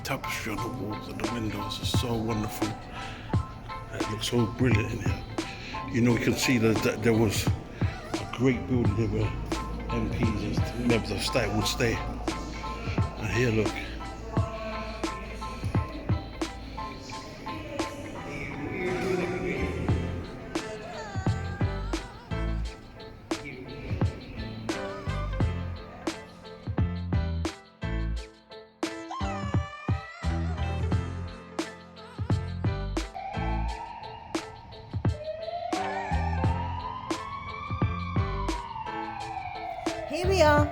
Tapestry on the walls and the windows are so wonderful. It looks so brilliant in here. You know, you can see that there was a great building here where MPs and members of state would stay. And here, look. Here we are.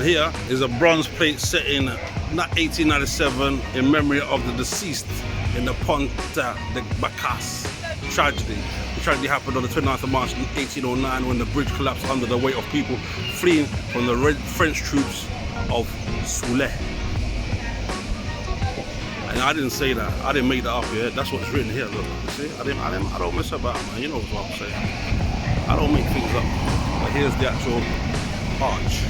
And here is a bronze plate set in 1897 in memory of the deceased in the Ponte Das Barcas tragedy. The tragedy happened on the 29th of March 1809 when the bridge collapsed under the weight of people fleeing from the French troops of Soule. And I didn't say that. I didn't make that up here. That's what's written here. Look, you see? I don't mess about, man. You know what I'm saying. I don't make things up. But here's the actual arch.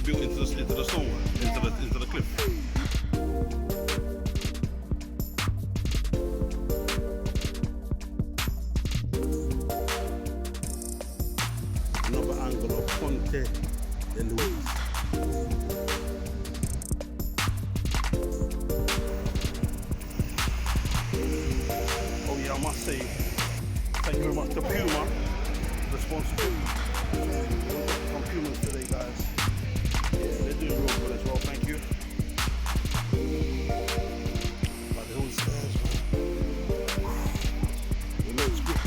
Built into the stone, into the cliff. Another angle of Ponte Da Bolsa. Oh yeah, I must say, thank you very much to Puma, responsible. Some Pumas today, guys. Yeah, they're doing real good as well, thank you. Like the whole stairs, man. It looks good.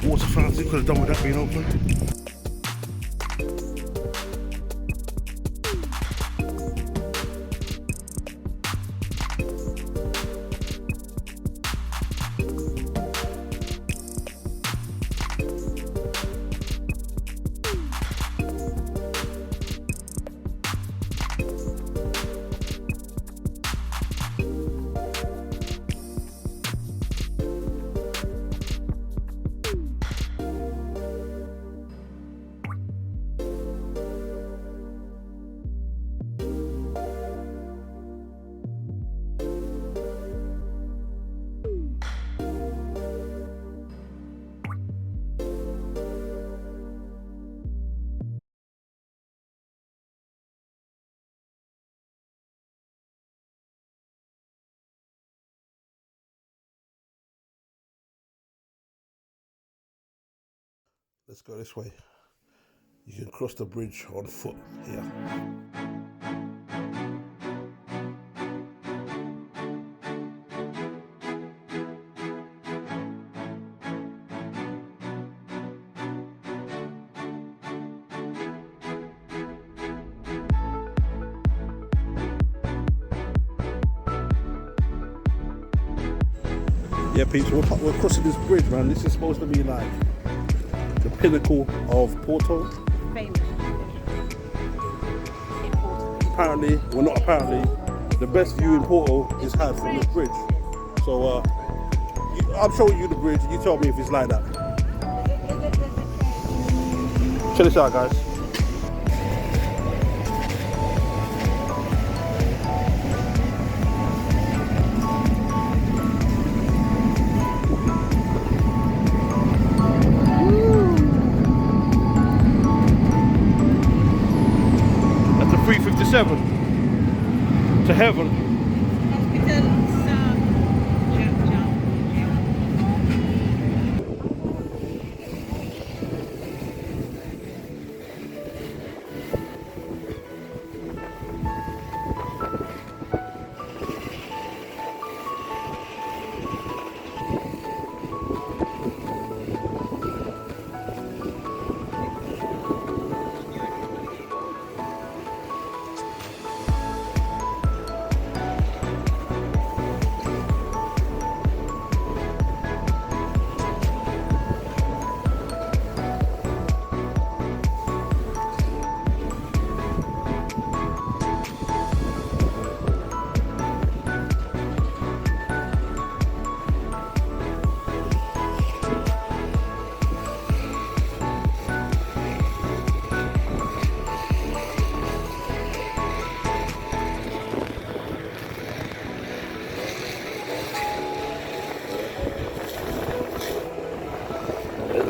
Water fountain, could have done with that being open. Let's go this way. You can cross the bridge on foot here. Yeah, people, we're crossing this bridge, man. This is supposed to be like the pinnacle of Porto. Famous in Porto. Apparently, well not apparently, the best view in Porto is had from this bridge. So I'm showing you the bridge and you tell me if it's like that. Check this out, guys. to heaven.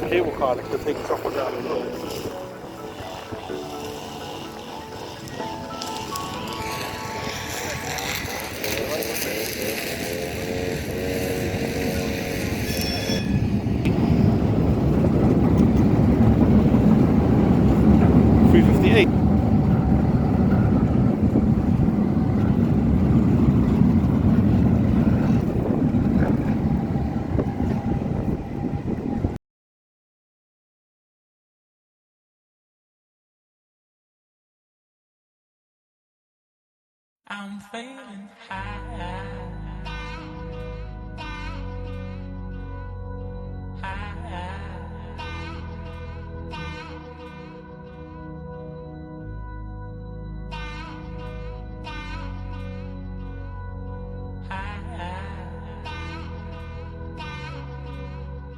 Cable car that can take truck down the road. $358. I'm feeling high.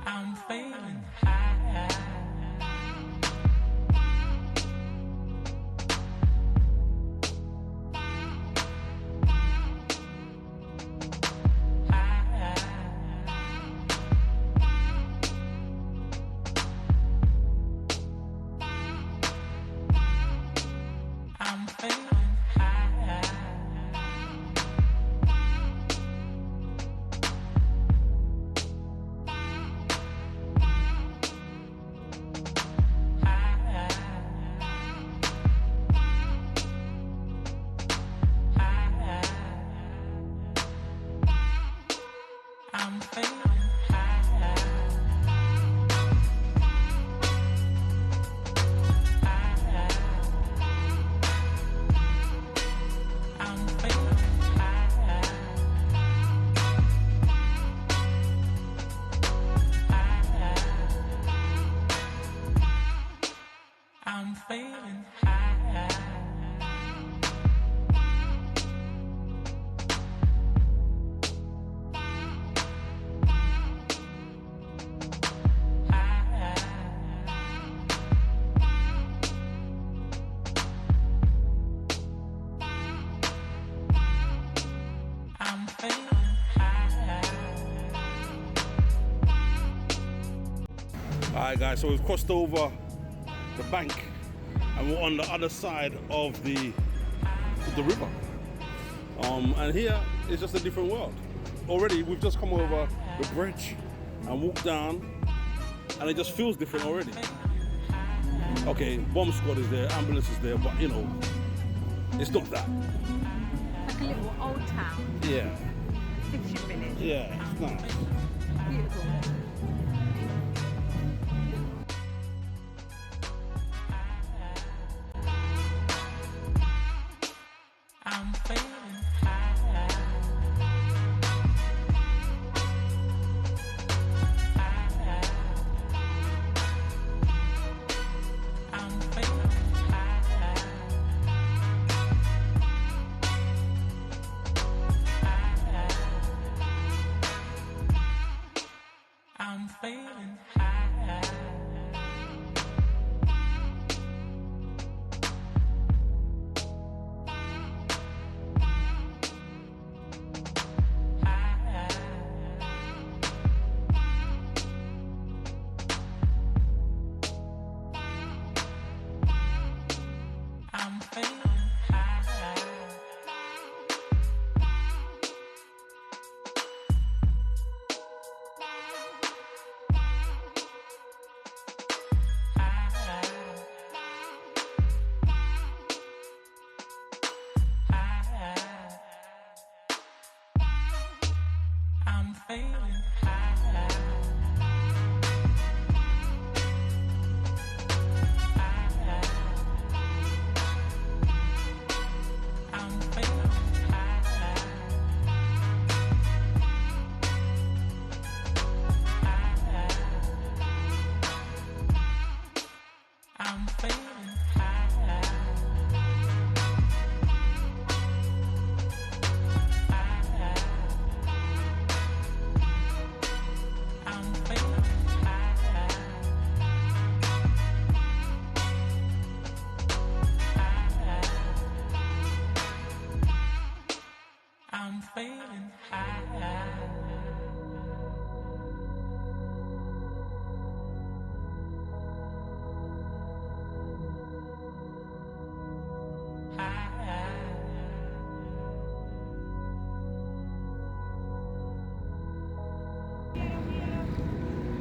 I'm feeling high. I'm feeling high. I'm feeling high. I'm feeling high. I'm feeling high. I'm feeling high. Alright guys, so we've crossed over the bank and we're on the other side of the river. And here is just a different world. Already we've just come over the bridge and walked down and it just feels different already. Okay, bomb squad is there, ambulance is there, but you know, it's not that. Like a little old town. Yeah. Fishing village. Yeah, it's nice. Beautiful. I'm feeling high. I'm feeling high. I'm feeling failing high. I'm failing high. I'm failing high. I'm failing high. I'm failing high.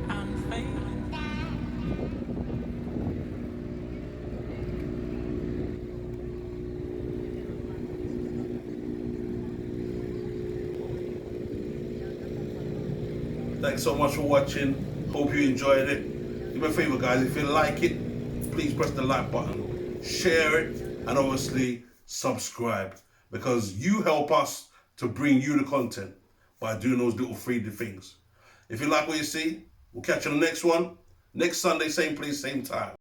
I'm failing. Thanks so much for watching. Hope you enjoyed it. Do me a favor, guys. If you like it, please press the like button, share it, and obviously subscribe, because you help us to bring you the content by doing those little free things. If you like what you see, we'll catch you on the next one. Next Sunday, same place, same time.